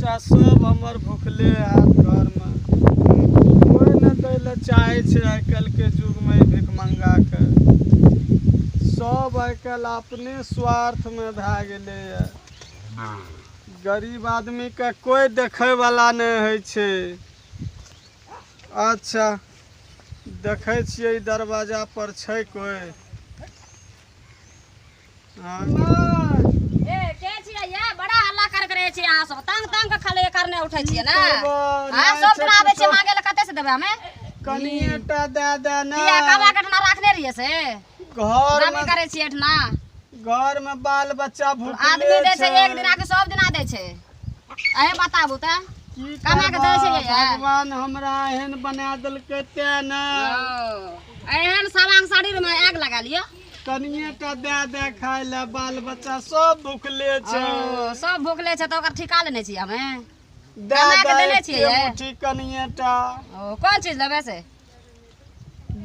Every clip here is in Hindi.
बच्चा सब हमर भूखले हाथ घर में कोई न दै ले चाहे छै। आइ काल्हि के युग में भिख मंगा के सब आइ काल्हि अपने स्वार्थ में भए गेले है। गरीब आदमी के कोई देखे वाला नहीं है छै। अच्छा देखे छियै दरवाजा पर छै कोई। बड़ा हल्ला करे छी अहाँ सब तंग तंग के खाली करने उठै छियै ना। हां सब दिन आबै छै मांगे ले कते से देबै हमें कनिएटा दे दे ना। किया कमा के ना रखने रहिए से घर में करे छी एठना घर में बाल बच्चा भूखले आदमी दे छै एक दिन आके सब दिन आ दे छै। अहे बताबू त कमा के दे छै भगवान हमरा एहन बना देलकै ते ना। एहन सामान साड़ी में आग लगा लियो। कनिएटा दे दे खाय ले बाल बच्चा सब भूखले छै। सब भूखले छै त ओकर ठिका लेने छी हमें दे के देने छियै मुट्ठी कनिएटा। कोन चीज लेबे से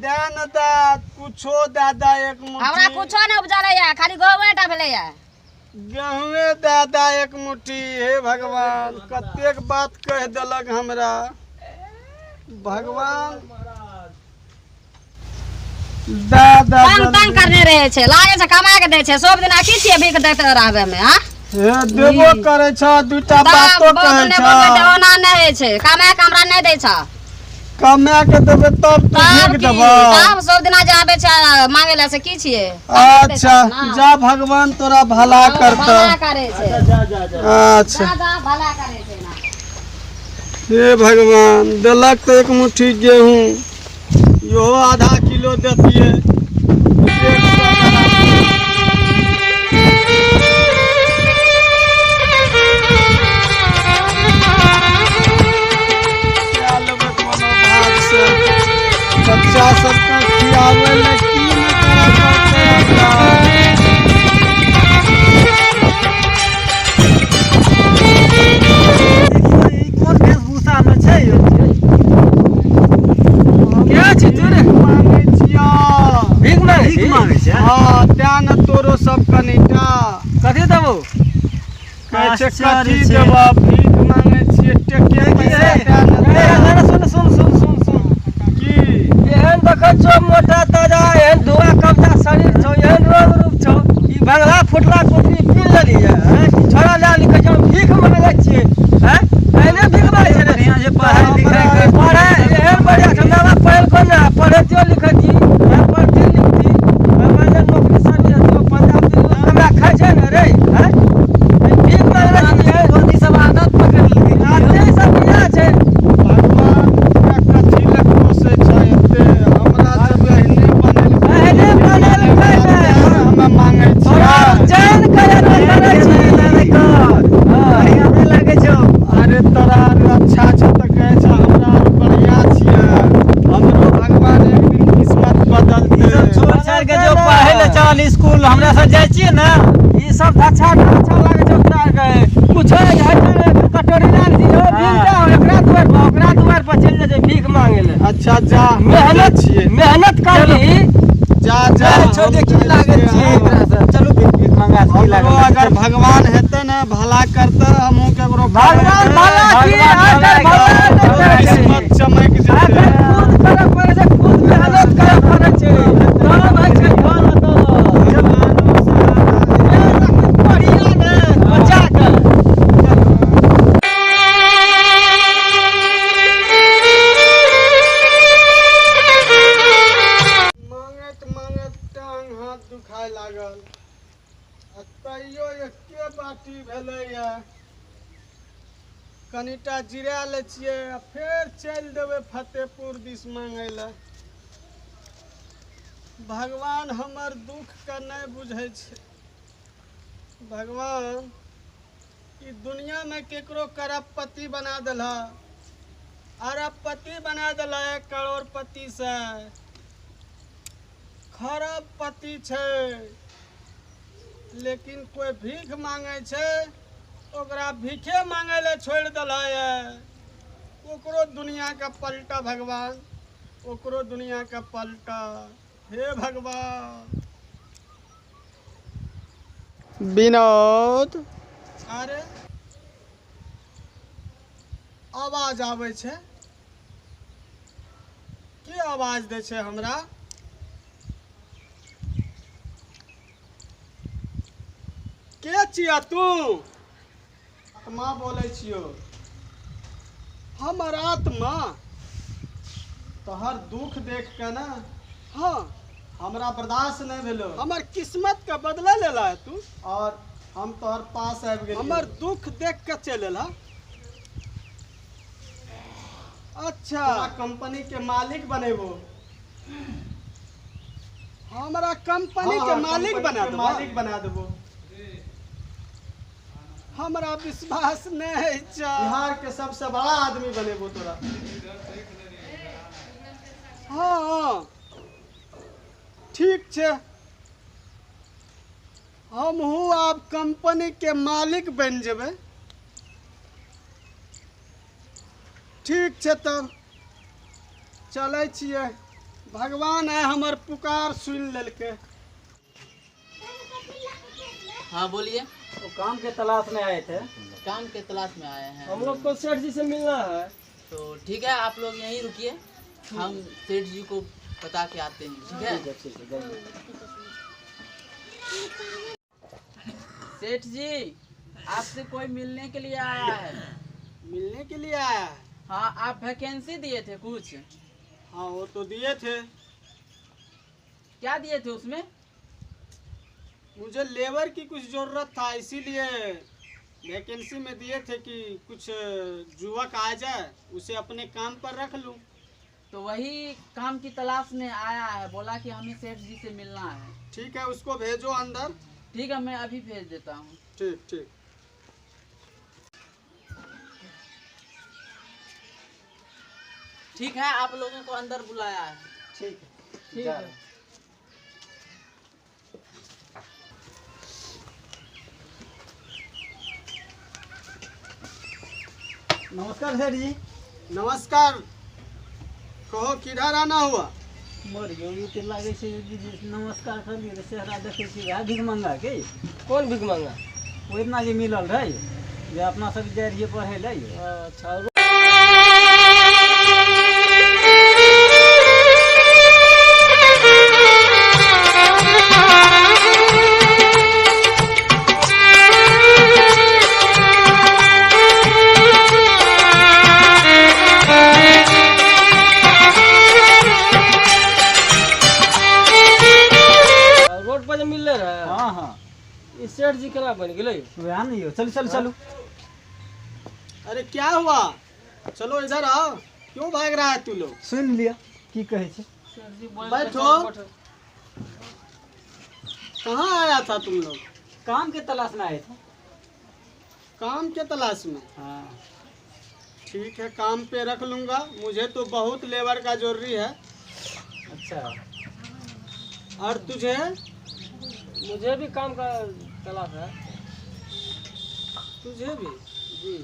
दे न दे कुछो दे दे एक मुट्ठी। हमरा कुछो नै उपजले या खाली गहुँटा भेले या। गेहूँ दे दे एक मुट्ठी। हे भगवान कतेक बात कह देलक हमरा भगवान। दे दे तंग तंग करने रहे छै लागे छै कमा के दे छै सब दिन की छियै भीख देते रहबे में। हां हे देबो करे छ दुटा बातो कहै छ ओना नै होय छै कमा के हमरा नै दै छ। कमा के देबे तब तू भीख देबो तब सब दिन जाबे छै मांगे ले से की छियै। अच्छा जा भगवान तोरा भला करता। भला करे छै अच्छा जा भला करे छै ना। हे भगवान देलक तो एक मुट्ठी गेहूं यो आधा किलो देतिए। बच्चा सबके खियावे ले की न करे कोन वेशभूषा में छै यो क्या छै तोरे मांगे छिया भीख मांगे छै। हां त्या न तोरो सब कनिटा कथि देबो कहै छै कथि देबा भीख मांगे छियै टेके पैसा त्या न सुन सुन सुन सुन सुन की एहन देखै छौ मोटा ताजा एहन धुआ कब्जा शरीर छौ एहन रोग रूप छौ ई भगला फुटला कुटरी पी लेली है छोरा ला लिखै छौ भीख मांगे छियै। हैं एने भीख मांगे छै रे जे पढ़ाई लिखाई पढ़े एहन बढ़िया हमरा पढ़ल कोना पढ़तियो लिखती है पढ़ती लिखती हमारे नौकरी सब तो पंजाब दिन हमरा खाइ छै न रे। हैं भीख मांगे छियै बंदी सब आदत पकड़ लेली आदत सब बिना छै। भगवान का कथि ले कोसे छै एते हमरा सब एहने बनल हम मांगे छियै जान करे करे छी बढ़िया नै लागे छौ। अरे तोरा अच्छा छ त कहै छ हमरा बढ़िया छियै हमरो भगवान एक दिन किस्मत बदलते। छोड़ छाड़ के जो पढ़े ले चल स्कूल हमरा सब जाय छियै ना ई सब अच्छा लागे छौ तोरा के कुछो कटोरी लाल दियो एकरा दुआर पर चल जा भीख मांगे ले। अच्छा जा मेहनत छियै मेहनत करली जा जा छो देखी लागे छियै एकरा से चलू भीख मांगा सी लागे। अगर भगवान हेते न भला करते हमहू केकरो भगवान भला की अगर भगवान किस्मत चमक जेते। खुद करे पड़े छै खुद मेहनत करे पड़े छै तब भाई छै घर तो बढ़िया ने बच्चा के मांगत मांगत टांग हाथ दुखाय लागल तैयो एके बाटी भेलैया कनिटा जिरा ले छियै आ फेर चलि देबै फतेहपुर दिस मांगै ले। भगवान हमर दुख के नहीं बुझै छै। भगवान ई दुनिया में केकरो करोड़पति बना देला अरबपति बना देला 1 करोड़पति से खरबपति छै लेकिन कोई भीख मांगे छै ओकरा भीखे मांगे ले छोड़ देला है। ओकरो दुनिया का पलटा भगवान ओकरो दुनिया का पलटा। हे भगवान विनोद अरे आवाज आवे छे। के आवाज दे छे हमरा? के छिया तू? आत्मा बोले छियो। हमर आत्मा तोहर दुख देख के ना, हाँ हमरा बर्दाश्त नहीं भेलो। हमर किस्मत का बदला लेला है तू, और हम तोहर पास आबि गेली। हमर दुख देख के चलेला। अच्छा, कंपनी के मालिक बनेबो। हमरा कंपनी के मालिक बना देबो। मालिक बना देबो। हमरा विश्वास नहीं छै। बिहार के सबसे बड़ा आदमी बनेबो तोरा। हाँ ठीक छे, हमहू आब कंपनी के मालिक बन जेबै। ठीक छे, तब चलै छियै। भगवान है हमर पुकार सुन लेलकै। हाँ बोलिए। वो काम के तलाश में आए थे। काम के तलाश में आए हैं। हम लोग को सेठ जी से मिलना है। तो ठीक है, आप लोग यहीं रुकिए, हम सेठ जी को बता के आते हैं। ठीक है ठीक है, जाइए। सेठ जी, आपसे कोई मिलने के लिए आया है। मिलने के लिए आया है? हाँ, आप वैकेंसी दिए थे कुछ। हाँ वो तो दिए थे। क्या दिए थे उसमें? मुझे लेबर की कुछ जरूरत था, इसीलिए वैकेंसी में दिए थे कि कुछ युवक आ जाए, उसे अपने काम पर रख लूं। तो वही काम की तलाश में आया है, बोला कि हमें सेठ जी से मिलना है। ठीक है, उसको भेजो अंदर। ठीक है, मैं अभी भेज देता हूँ। ठीक ठीक। ठीक है, आप लोगों को अंदर बुलाया है। ठीक है, ठीक जा है। रहे हैं। नमस्कार सेठ जी। नमस्कार। कहो किधर आना हुआ? मर गयो तो लागे छै जे नमस्कार कर लिए चेहरा देखे छी वएह भिख मंगा के। कौन भिख मांगा? ओतना जे मिलल रहे जे अपना सब जाय रहिए पढ़े ले। अच्छा, रोड पर मिलले रहे। हाँ हाँ, ई सेठ जी केना बन गेलै? वएह नहीं हो। चल चल चलू। अरे क्या हुआ? चलो इधर आओ। क्यों भाग रहा है तू लोग? सुन लिया की कहे छे। सेठ जी बोले बैठो। कहाँ आया था तुम लोग? काम के तलाश में आए थे। काम के तलाश में? हाँ, ठीक है, काम पे रख लूंगा। मुझे तो बहुत लेबर का जरूरी है। अच्छा। और तुझे? मुझे भी काम का तलाश है। तुझे भी? जी।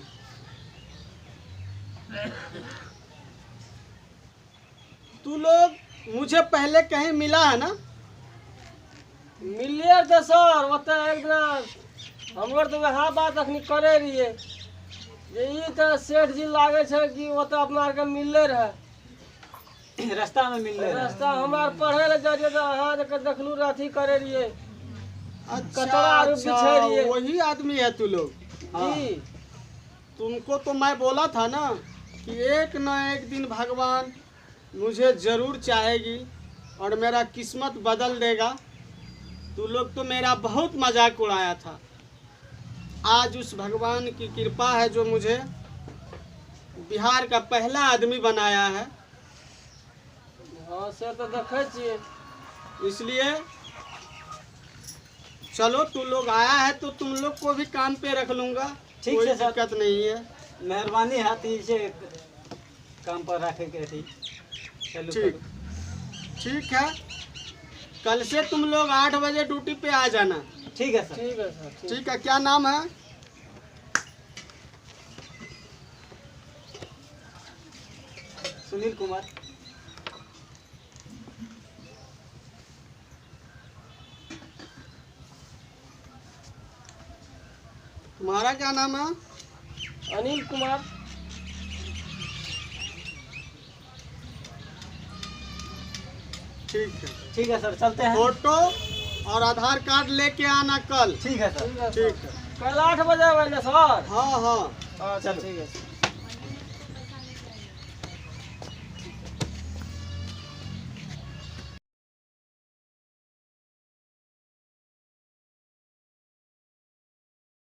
तू लोग मुझे पहले कहीं मिला है ना? मिलिए थे सर, ओते एक दिन हमर तो वह बात अखनी करे रहिए जे ई तो सेठ जी लागे छै कि ओते अपना आर के मिलले रहे। रास्ता में मिल रहे। रास्ता हमार पढ़े ले जाइए तो अहाँ के देखलू अथी करे रहिए। अच्छा कचरा आर बिछे रहिए। वही आदमी है तू लोग? जी। तुमको तो मैं बोला था ना कि एक न एक दिन भगवान मुझे जरूर चाहेगी और मेरा किस्मत बदल देगा। तू लोग तो मेरा बहुत मजाक उड़ाया था। आज उस भगवान की कृपा है जो मुझे बिहार का पहला आदमी बनाया है। हाँ सर, तो देखे छिए। इसलिए चलो, तू लोग आया है तो तुम लोग को भी काम पे रख लूंगा। ठीक कोई है सर। दिक्कत नहीं है। मेहरबानी है तो इसे काम पर रखे के थी। चलो ठीक ठीक है, कल से तुम लोग 8 बजे ड्यूटी पे आ जाना। ठीक है सर। ठीक है सर, ठीक। ठीक है, क्या नाम है? सुनील कुमार। तुम्हारा क्या नाम है? अनिल कुमार। ठीक है सर, चलते हैं। फोटो और आधार कार्ड लेके आना कल। ठीक है सर, ठीक है। कल 8 बजे आवे ना सर। हाँ हाँ चलो ठीक है।